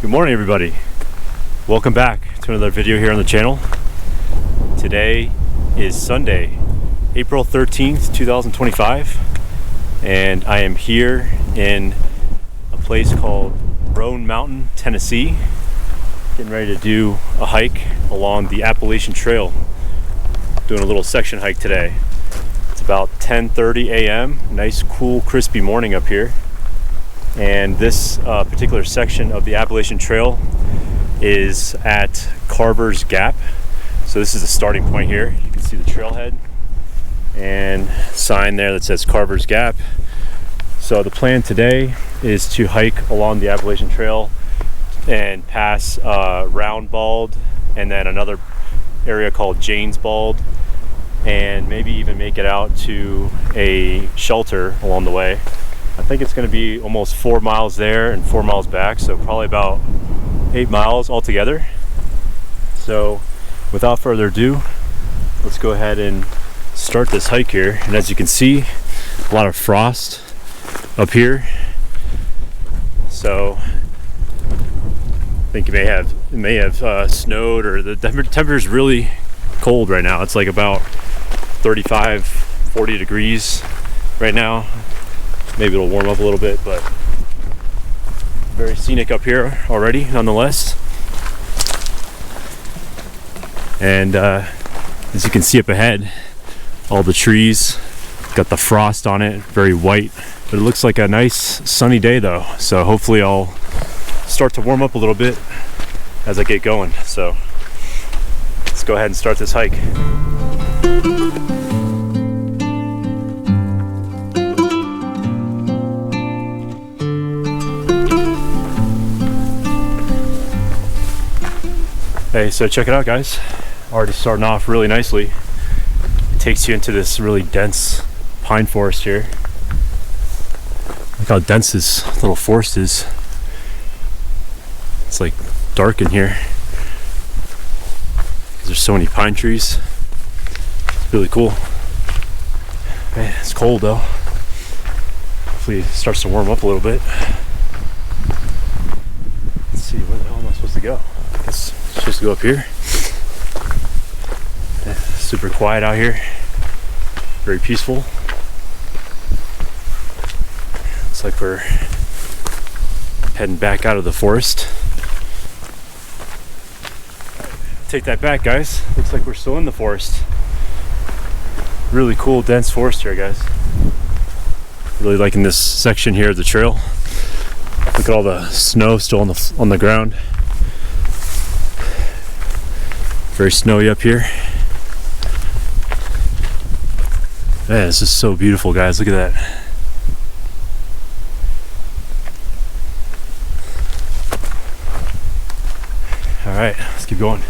Good morning, everybody. Welcome back to another video here on the channel. Today is Sunday, April 13th, 2025, and I am here in a place called Roan Mountain, Tennessee, getting ready to do a hike along the Appalachian Trail. Doing a little section hike today. It's about 10:30 a.m. Nice, cool, crispy morning up here. And this particular section of the Appalachian Trail is at Carver's Gap. So this is the starting point here. You can see the trailhead and sign there that says Carver's Gap. So the plan today is to hike along the Appalachian Trail and pass Round Bald and then another area called Jane's Bald, and maybe even make it out to a shelter along the way. I think it's going to be almost 4 miles there and 4 miles back, so probably about 8 miles altogether. So without further ado, let's go ahead and start this hike here. And as you can see, a lot of frost up here, so I think it may have snowed, or the temperature is really cold right now. It's like about 35-40 degrees right now. Maybe it'll warm up a little bit, but very scenic up here already nonetheless. And as you can see up ahead, all the trees got the frost on it, very white, but it looks like a nice sunny day though, so hopefully I'll start to warm up a little bit as I get going. So let's go ahead and start this hike. Hey, so check it out, guys. Already starting off really nicely. It takes you into this really dense pine forest here. Look how dense this little forest is. It's like dark in here because there's so many pine trees. It's really cool. Man, it's cold though. Hopefully it starts to warm up a little bit. Let's see, where the hell am I supposed to go? I guess I'm supposed to go up here. Yeah, super quiet out here. Very peaceful. Looks like we're heading back out of the forest. Take that back, guys. Looks like we're still in the forest. Really cool, dense forest here, guys. Really liking this section here of the trail. Look at all the snow still on the ground. Very snowy up here. Man, this is so beautiful, guys. Look at that. All right, let's keep going.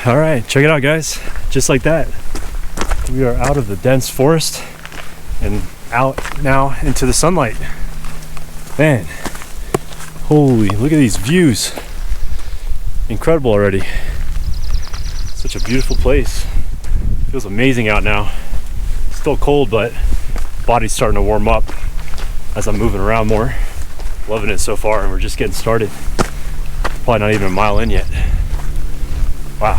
All right, check it out, guys. Just like that, we are out of the dense forest and out now into the sunlight. Man, holy, look at these views. Incredible already. Such a beautiful place. Feels amazing out now. Still cold, but body's starting to warm up as I'm moving around more. Loving it so far, and we're just getting started. Probably not even a mile in yet. Wow.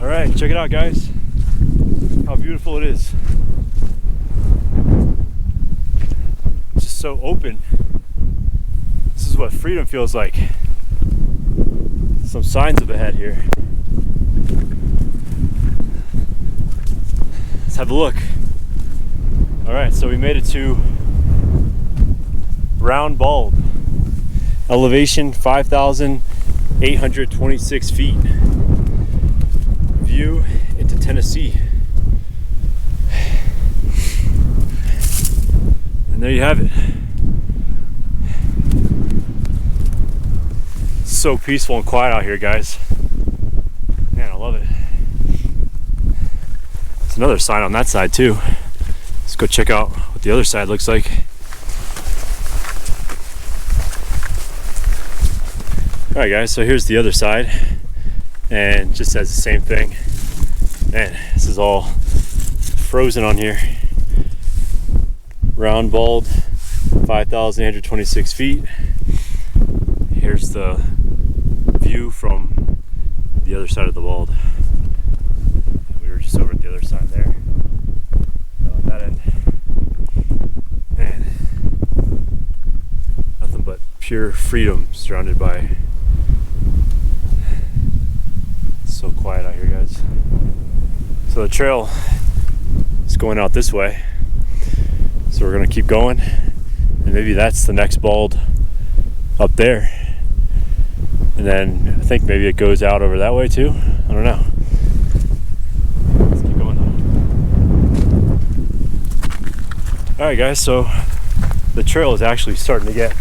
All right, check it out, guys. How beautiful it is. It's just so open. This is what freedom feels like. Some signs up ahead here. Let's have a look. All right, so we made it to Round Bald. Elevation 5,826 feet. View into Tennessee. And there you have it. So peaceful and quiet out here, guys. love it. There's another sign on that side too. Let's go check out what the other side looks like. All right guys, so here's the other side, and just says the same thing. Man, this is all frozen on here. Round bald, 5,826 feet. Here's the view from the other side of the bald. We were just over at the other side there. On that end. Man, nothing but pure freedom surrounded by. So quiet out here, guys. So the trail is going out this way. So we're gonna keep going, and maybe that's the next bald up there. And then I think maybe it goes out over that way too. I don't know. Let's keep going though. All right, guys. So the trail is actually starting to get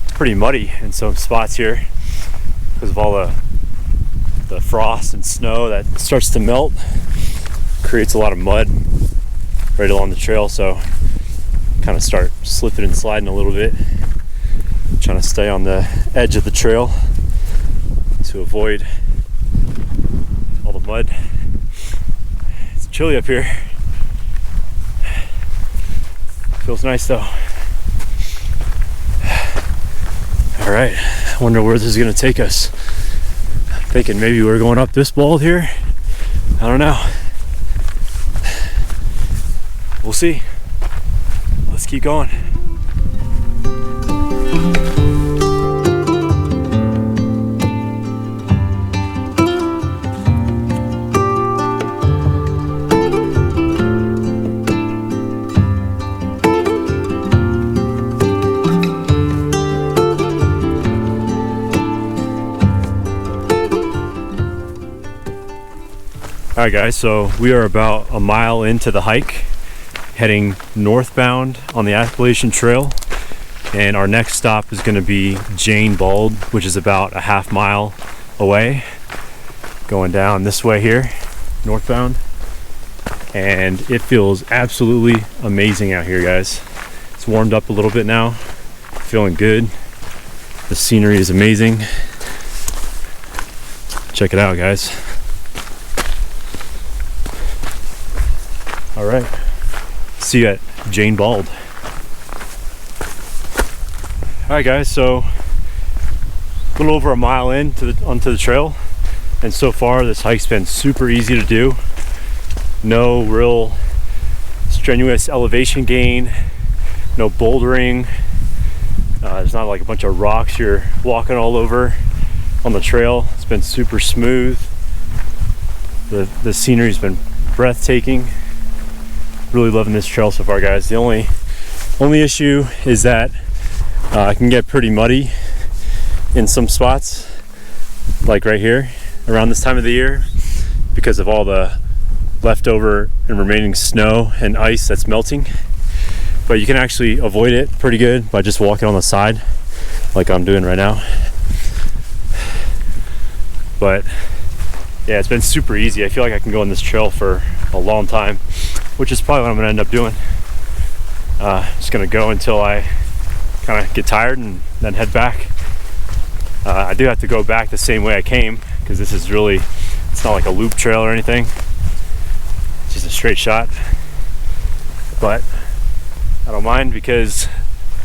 pretty muddy in some spots here because of all the frost and snow that starts to melt. Creates a lot of mud right along the trail. So kind of start slipping and sliding a little bit. Trying to stay on the edge of the trail to avoid all the mud. It's chilly up here. Feels nice though. All right, I wonder where this is gonna take us. I'm thinking maybe we're going up this bald here. I don't know. We'll see. Let's keep going. All right guys, so we are about a mile into the hike, heading northbound on the Appalachian Trail, and our next stop is going to be Jane Bald, which is about a half mile away, going down this way here, northbound. And it feels absolutely amazing out here, guys. It's warmed up a little bit now, feeling good. The scenery is amazing. Check it out, guys. All right, see you at Jane Bald. All right guys, so a little over a mile in onto the trail, and so far this hike's been super easy to do. No real strenuous elevation gain, no bouldering. There's not like a bunch of rocks you're walking all over on the trail. It's been super smooth. The scenery's been breathtaking. Really loving this trail so far, guys. The only issue is that it can get pretty muddy in some spots, like right here around this time of the year, because of all the leftover and remaining snow and ice that's melting. But you can actually avoid it pretty good by just walking on the side like I'm doing right now. But yeah, it's been super easy. I feel like I can go on this trail for a long time, which is probably what I'm gonna end up doing. Just gonna go until I kind of get tired and then head back. I do have to go back the same way I came, because this is really, it's not like a loop trail or anything. It's just a straight shot. But I don't mind because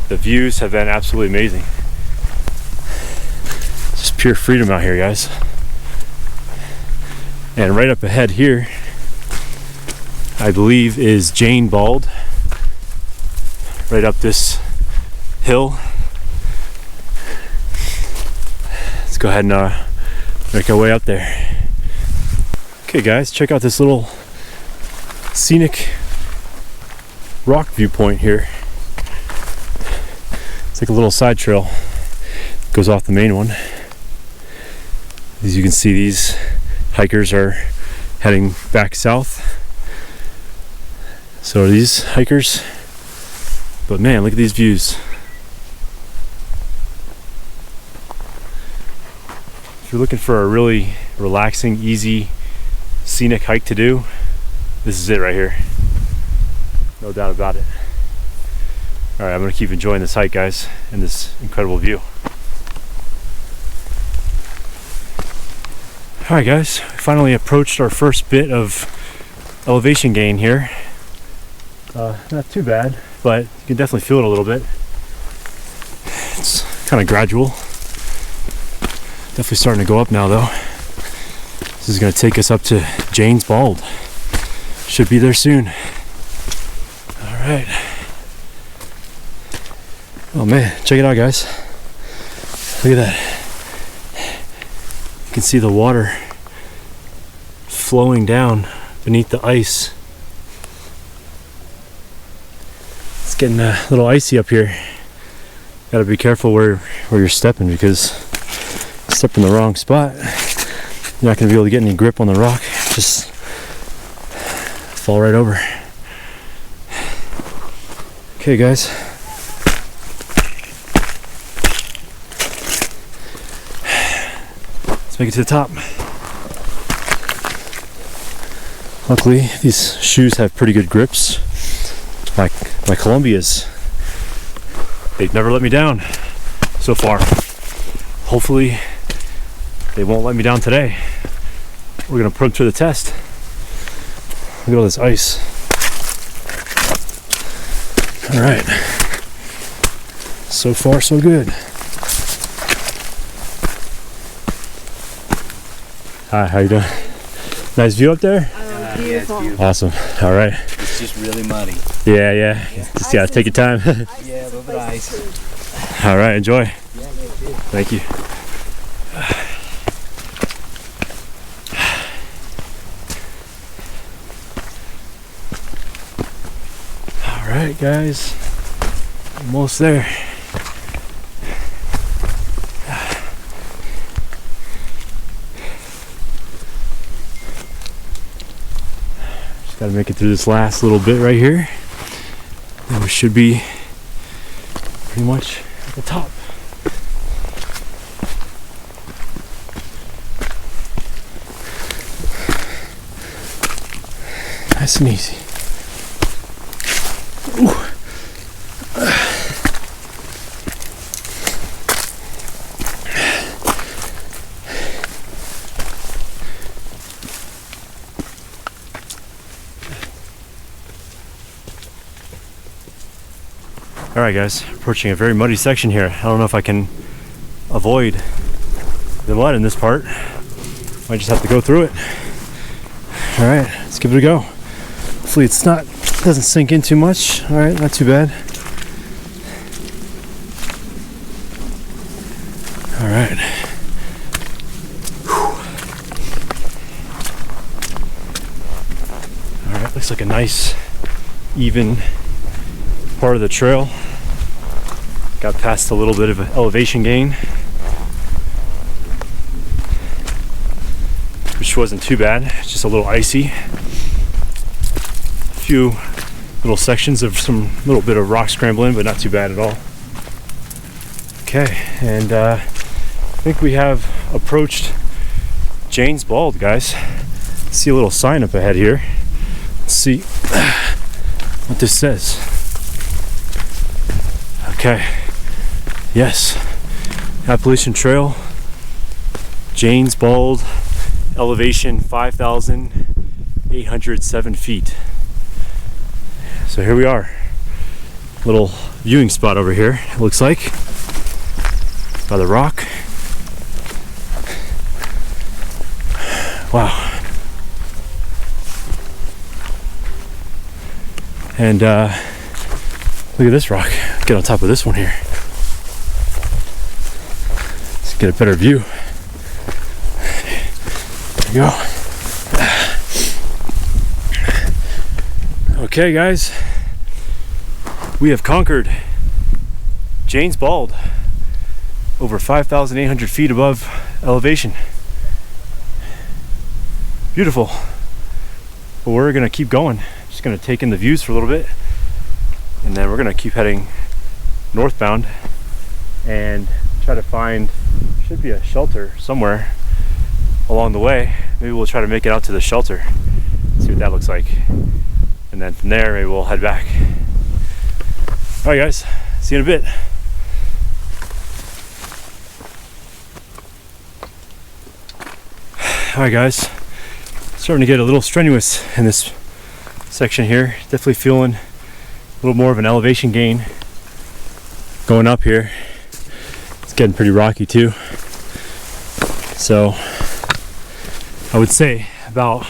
the views have been absolutely amazing. Just pure freedom out here, guys. And right up ahead here, I believe, is Jane Bald. Right up this hill. Let's go ahead and make our way up there. Okay guys, check out this little scenic rock viewpoint here. It's like a little side trail. Goes off the main one. As you can see, these hikers are heading back south. So are these hikers. But man, look at these views. If you're looking for a really relaxing, easy scenic hike to do, this is it right here. No doubt about it. All right, I'm gonna keep enjoying this hike, guys, and this incredible view. All right, guys, we finally approached our first bit of elevation gain here. Not too bad, but you can definitely feel it a little bit. It's kind of gradual. Definitely starting to go up now, though. This is going to take us up to Jane's Bald. Should be there soon. All right. Oh man, check it out, guys. Look at that. You can see the water flowing down beneath the ice. It's getting a little icy up here. Gotta be careful where you're stepping, because step in the wrong spot, you're not gonna be able to get any grip on the rock. Just fall right over. Okay, guys. Let's make it to the top. Luckily, these shoes have pretty good grips. My Columbias, they've never let me down so far. Hopefully, they won't let me down today. We're gonna put them to the test. Look at all this ice. All right. So far, so good. Hi, how you doing? Nice view up there? Beautiful. Yeah, beautiful. Awesome. All right. It's just really muddy. Yeah. Just gotta take your time. Yeah, a little bit of ice. All right, enjoy. Yeah, you too. Thank you. All right, guys. Almost there. Got to make it through this last little bit right here. Then we should be pretty much at the top. Nice and easy. Ooh. Alright guys, approaching a very muddy section here. I don't know if I can avoid the mud in this part. Might just have to go through it. Alright, let's give it a go. Hopefully doesn't sink in too much. Alright, not too bad. Alright. Alright, looks like a nice, even part of the trail. Got past a little bit of an elevation gain, which wasn't too bad, just a little icy. A few little sections of some little bit of rock scrambling, but not too bad at all. Okay, and I think we have approached Jane's Bald, guys. See a little sign up ahead here. Let's see what this says. Okay. Yes. Appalachian Trail, Jane's Bald, elevation 5,807 feet. So here we are. Little viewing spot over here, it looks like, by the rock. Wow. And look at this rock. Get on top of this one here. Let's get a better view. There you go. Okay, guys. We have conquered Jane's Bald, over 5,800 feet above elevation. Beautiful. But we're gonna keep going. Just gonna take in the views for a little bit, and then we're gonna keep heading northbound and try to find, should be a shelter somewhere along the way, maybe we'll try to make it out to the shelter, see what that looks like, and then from there maybe we'll head back. All right guys, see you in a bit. All right guys, starting to get a little strenuous in this section here. Definitely feeling a little more of an elevation gain going up here. It's getting pretty rocky too. So I would say about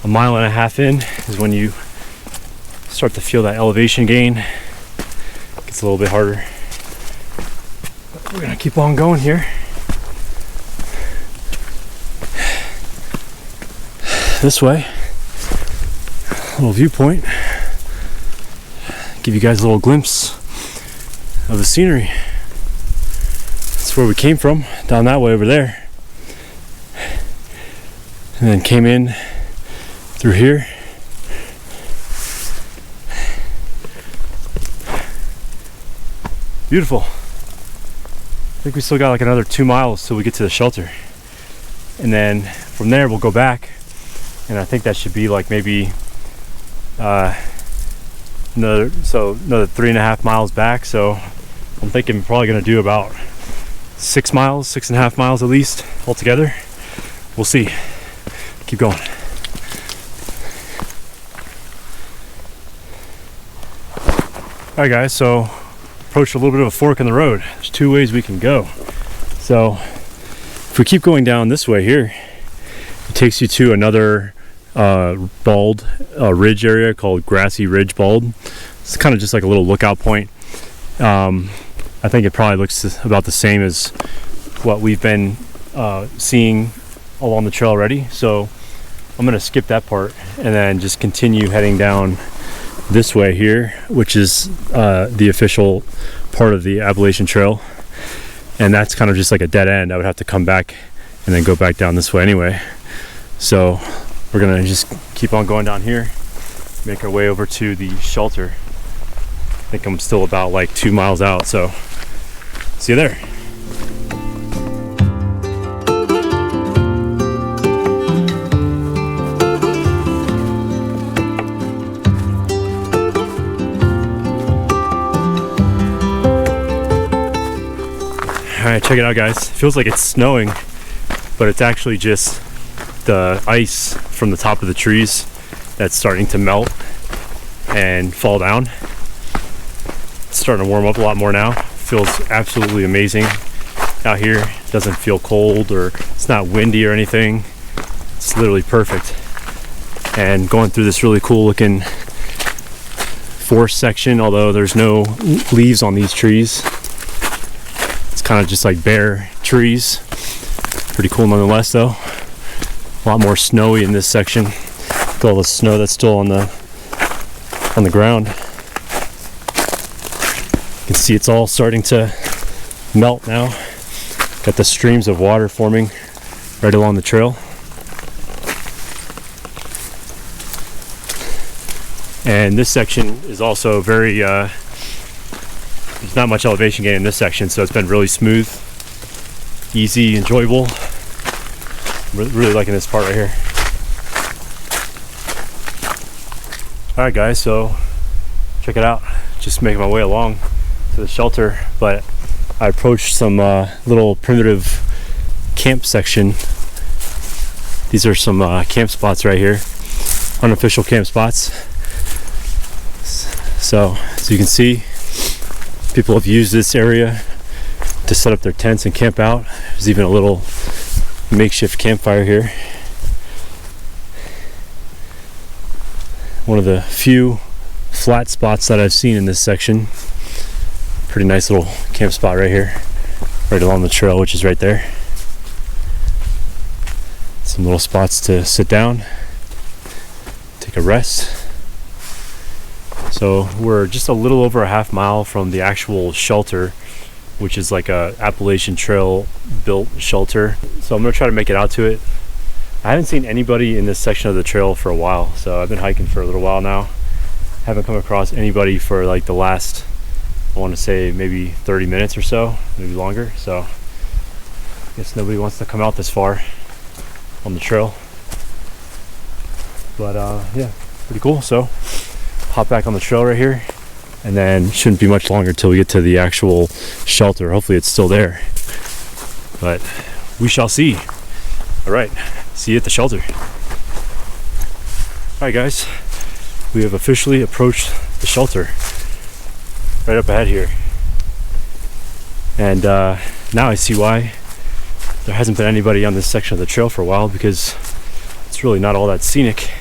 1.5 miles in is when you start to feel that elevation gain. It gets a little bit harder. But we're gonna keep on going here. This way, a little viewpoint, give you guys a little glimpse of the scenery. That's where we came from, down that way over there, and then came in through here. Beautiful. I think we still got like another 2 miles till we get to the shelter, and then from there we'll go back. And I think that should be like maybe another 3.5 miles back. So I'm thinking we're probably gonna do about 6 miles, 6.5 miles at least altogether. We'll see. Keep going. All right guys, so approached a little bit of a fork in the road. There's 2 ways we can go. So if we keep going down this way here, it takes you to another bald ridge area called Grassy Ridge Bald. It's kind of just like a little lookout point. I think it probably looks about the same as what we've been seeing along the trail already. So I'm gonna skip that part and then just continue heading down this way here, which is the official part of the Appalachian Trail. And that's kind of just like a dead end. I would have to come back and then go back down this way anyway. So we're gonna just keep on going down here, make our way over to the shelter. I think I'm still about like 2 miles out, so see you there. All right, check it out guys. It feels like it's snowing, but it's actually just the ice from the top of the trees that's starting to melt and fall down. It's starting to warm up a lot more now. Feels absolutely amazing out here. It doesn't feel cold or it's not windy or anything. It's literally perfect. And going through this really cool looking forest section, although there's no leaves on these trees. It's kind of just like bare trees. Pretty cool nonetheless though. A lot more snowy in this section with all the snow that's still on the ground. You can see it's all starting to melt now. Got the streams of water forming right along the trail. And this section is also very there's not much elevation gain in this section, so it's been really smooth, easy, enjoyable. Really liking this part right here. All right guys, so check it out. Just making my way along to the shelter, but I approached some little primitive camp section. These are some camp spots right here, unofficial camp spots. So as you can see, people have used this area to set up their tents and camp out. There's even a little makeshift campfire here. One of the few flat spots that I've seen in this section. Pretty nice little camp spot right here, right along the trail, which is right there. Some little spots to sit down, take a rest. So we're just a little over 1/2 mile from the actual shelter, which is like a Appalachian Trail built shelter. So I'm gonna try to make it out to it. I haven't seen anybody in this section of the trail for a while, so I've been hiking for a little while now. Haven't come across anybody for like the last, I want to say maybe 30 minutes or so, maybe longer. So I guess nobody wants to come out this far. on the trail. But yeah, pretty cool. So hop back on the trail right here, and then shouldn't be much longer till we get to the actual shelter. Hopefully it's still there, but we shall see. All right, see you at the shelter. All right, guys, we have officially approached the shelter right up ahead here, and now I see why there hasn't been anybody on this section of the trail for a while, because it's really not all that scenic,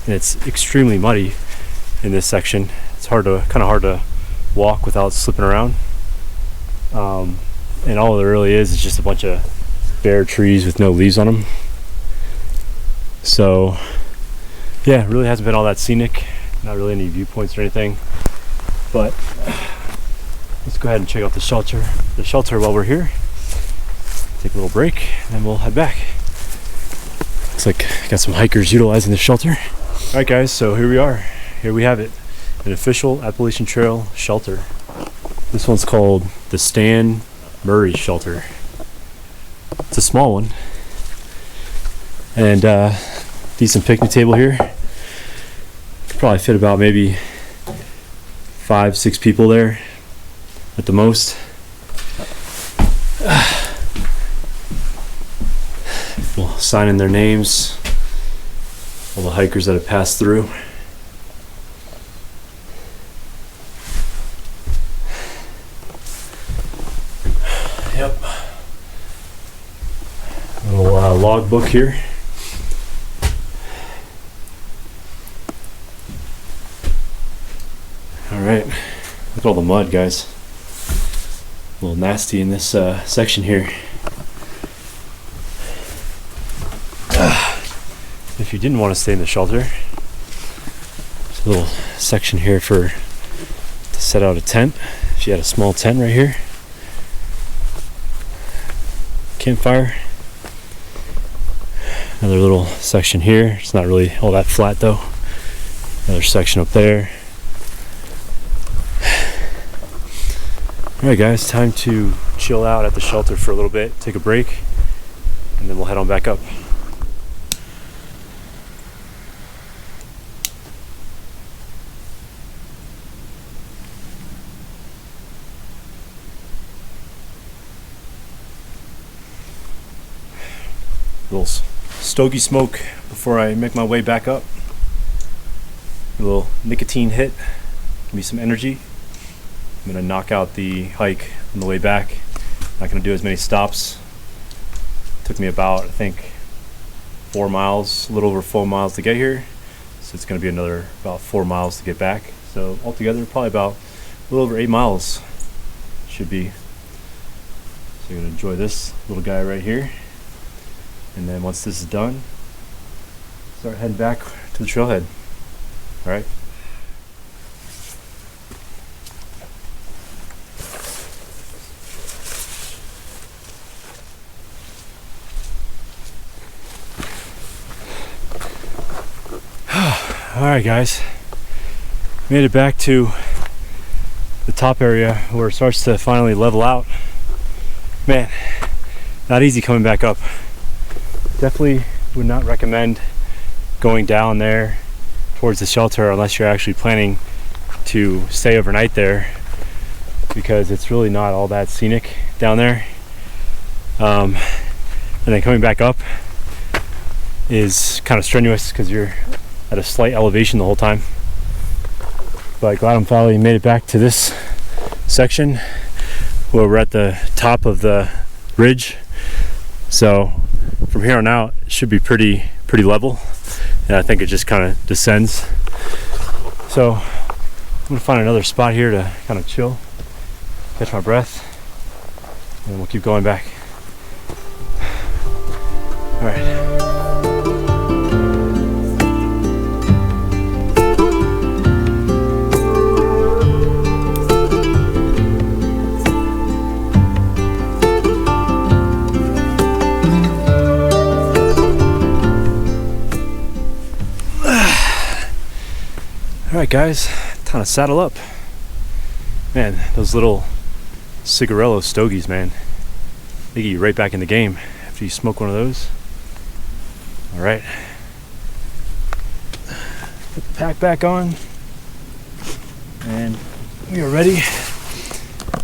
and it's extremely muddy in this section. It's kind of hard to walk without slipping around, and all there really is just a bunch of bare trees with no leaves on them. So yeah, it really hasn't been all that scenic, not really any viewpoints or anything. But let's go ahead and check out the shelter while we're here. Take a little break, and then we'll head back. Looks like I got some hikers utilizing the shelter. All right, guys, so here we are. Here we have it, an official Appalachian Trail shelter. This one's called the Stan Murray Shelter. It's a small one, and decent picnic table here. Could probably fit about maybe 5-6 people there at the most. We'll sign in their names, all the hikers that have passed through. Yep. Little log book here. All right, look at all the mud, guys. A little nasty in this section here. If you didn't want to stay in the shelter, there's a little section here to set out a tent. If you had a small tent right here. Campfire. Another little section here. It's not really all that flat though. Another section up there. Alright, guys, time to chill out at the shelter for a little bit, take a break, and then we'll head on back up. Little stogie smoke before I make my way back up. A little nicotine hit, give me some energy. I'm gonna knock out the hike on the way back. Not gonna do as many stops. Took me about, I think, 4 miles, a little over 4 miles to get here. So it's gonna be another about 4 miles to get back. So altogether, probably about a little over 8 miles should be. So you're gonna enjoy this little guy right here. And then once this is done, start heading back to the trailhead. All right. All right, guys, made it back to the top area where it starts to finally level out. Man, not easy coming back up. Definitely would not recommend going down there towards the shelter unless you're actually planning to stay overnight there, because it's really not all that scenic down there. And then coming back up is kind of strenuous because you're at a slight elevation the whole time. But glad I'm finally made it back to this section where we're at the top of the ridge. So from here on out it should be pretty level, and I think it just kind of descends. So I'm gonna find another spot here to kind of chill, catch my breath, and we'll keep going back. All right. Alright, guys, time to saddle up. Man, those little cigarillo stogies, man, they get you right back in the game after you smoke one of those. All right. Put the pack back on. And we are ready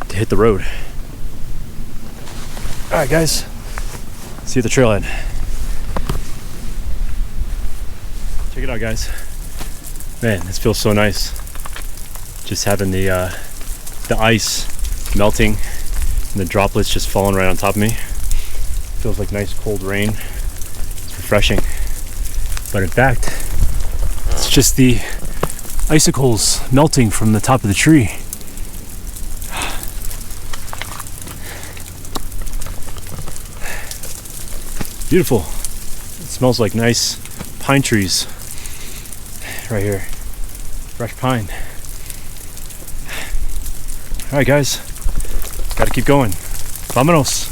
to hit the road. All right, guys. See you at the trailhead. Check it out, guys. Man, this feels so nice. Just having the ice melting and the droplets just falling right on top of me. Feels like nice cold rain. It's refreshing. But in fact, it's just the icicles melting from the top of the tree. Beautiful. It smells like nice pine trees right here. Fresh pine. All right, guys. Gotta keep going. Vámonos.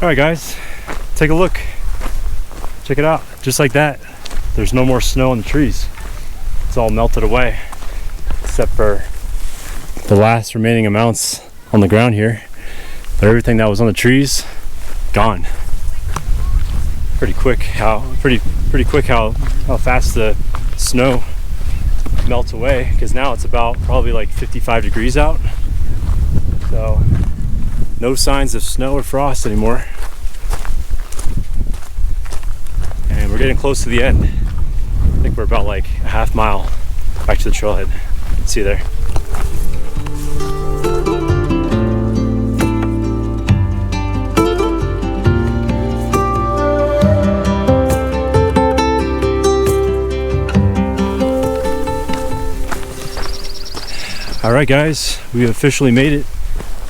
All right, guys. Take a look. Check it out. Just like that. There's no more snow on the trees. It's all melted away, except for the last remaining amounts on the ground here. But everything that was on the trees, gone. Pretty quick how fast the snow melts away, because now it's about probably like 55 degrees out. So no signs of snow or frost anymore. And we're getting close to the end. I think we're about like a half mile back to the trailhead. See you there. All right, guys, we have officially made it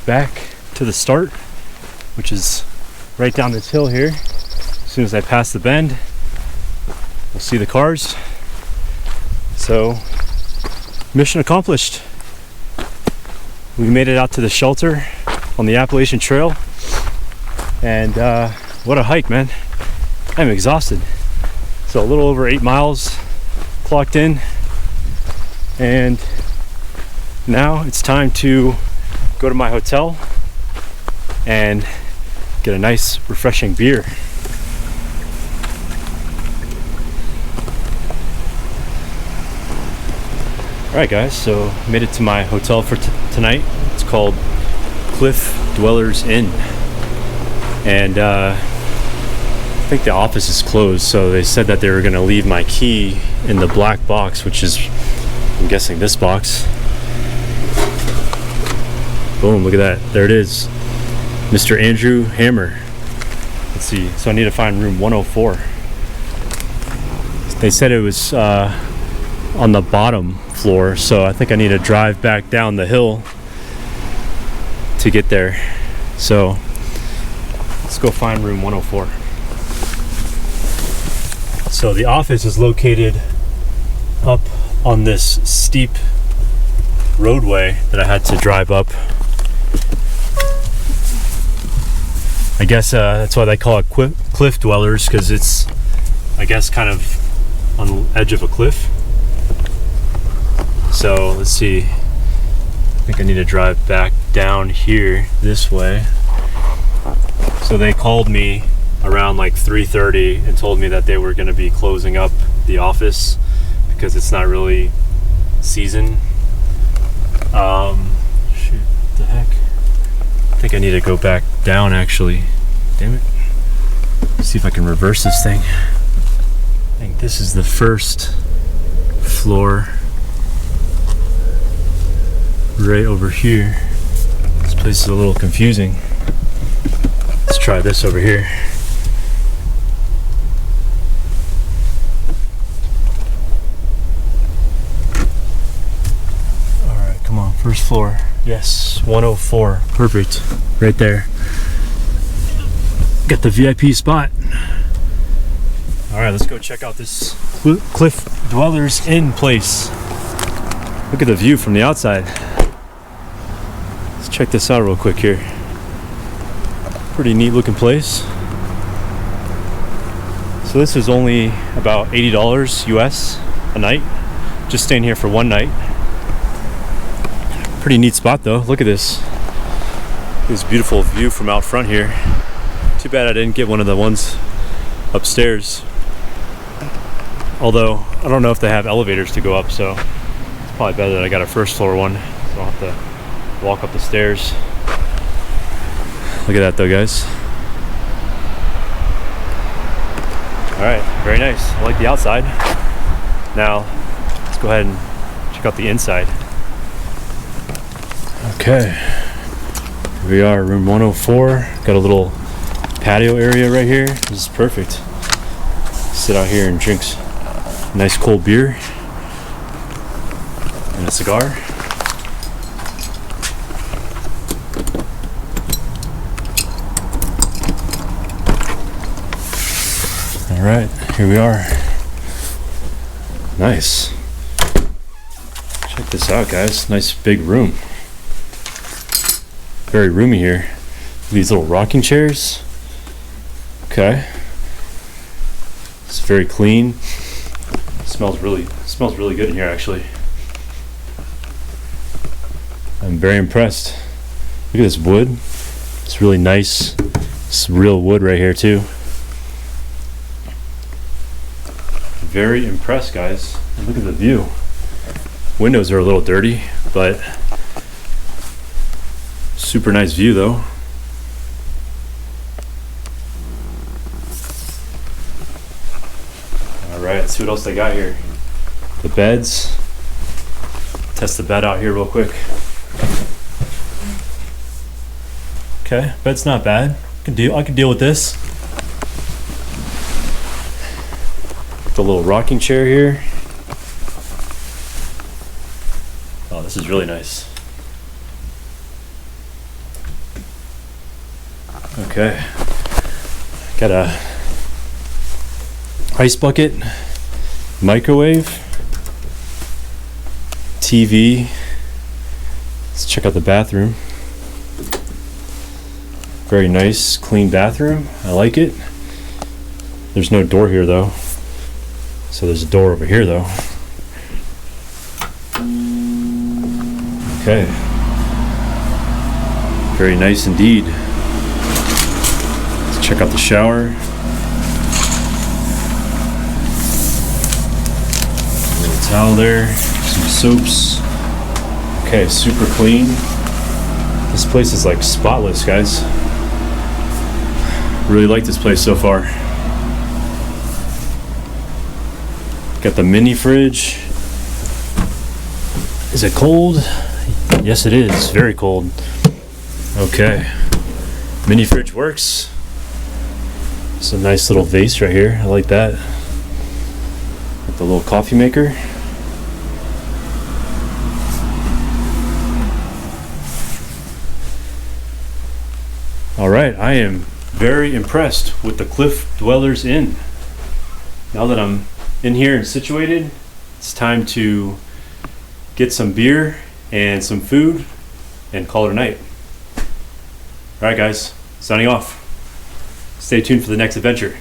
back to the start, which is right down this hill here. As soon as I pass the bend, we'll see the cars. So, mission accomplished. We made it out to the shelter on the Appalachian Trail, and what a hike, man. I'm exhausted. So a little over 8 miles clocked in, and now it's time to go to my hotel and get a nice refreshing beer. Alright, guys, so made it to my hotel for tonight. It's called Cliff Dwellers Inn, and I think the office is closed, so they said that they were going to leave my key in the black box, which is, I'm guessing, this box. Boom, look at that. There it is. Mr. Andrew Hammer. Let's see. So I need to find room 104. They said it was on the bottom floor, so I think I need to drive back down the hill to get there. So let's go find room 104. So the office is located up on this steep roadway that I had to drive up. I guess that's why they call it cliff dwellers, because it's, I guess, kind of on the edge of a cliff. So let's see. I think I need to drive back down here this way. So they called me around like 3:30 and told me that they were going to be closing up the office because it's not really season. Shoot, what the heck? I think I need to go back down, actually. Damn it. Let's see if I can reverse this thing. I think this is the first floor. Right over here. This place is a little confusing. Let's try this over here. Alright, come on, first floor. Yes, 104. Perfect. Right there. Got the VIP spot. Alright, let's go check out this Cliff Dwellers Inn place. Look at the view from the outside. Let's check this out real quick here. Pretty neat looking place. So this is only about $80 US a night. Just staying here for one night. Pretty neat spot though. Look at this. This beautiful view from out front here. Too bad I didn't get one of the ones upstairs. Although, I don't know if they have elevators to go up, so it's probably better that I got a first floor one, so I don't have to walk up the stairs. Look at that though, guys. Alright, very nice. I like the outside. Now, let's go ahead and check out the inside. Okay. Here we are, room 104. Got a little patio area right here. This is perfect. Sit out here and drink a nice cold beer and a cigar. All right, here we are. Nice. Check this out, guys. Nice big room. Very roomy here. These little rocking chairs. Okay. It's very clean. Smells really good in here, actually. I'm very impressed. Look at this wood. It's really nice. It's real wood right here too. Very impressed, guys. Look at the view. Windows are a little dirty, but super nice view though. Alright, let's see what else they got here. The beds. Test the bed out here real quick. Okay, bed's not bad. I can deal with this. The little rocking chair here. Oh, this is really nice. Okay. Got a ice bucket, microwave, TV. Let's check out the bathroom. Very nice, clean bathroom. I like it. There's no door here though. So there's a door over here though. Okay. Very nice indeed. Let's check out the shower. A little towel there, some soaps. Okay, super clean. This place is like spotless, guys. Really like this place so far. Got the mini fridge. Is it cold? Yes, it is. Very cold. Okay. Mini fridge works. It's a nice little vase right here. I like that. Got the little coffee maker. All right, I am very impressed with the Cliff Dwellers Inn. Now that I'm in here and situated, it's time to get some beer and some food and call it a night. All right, guys, signing off. Stay tuned for the next adventure.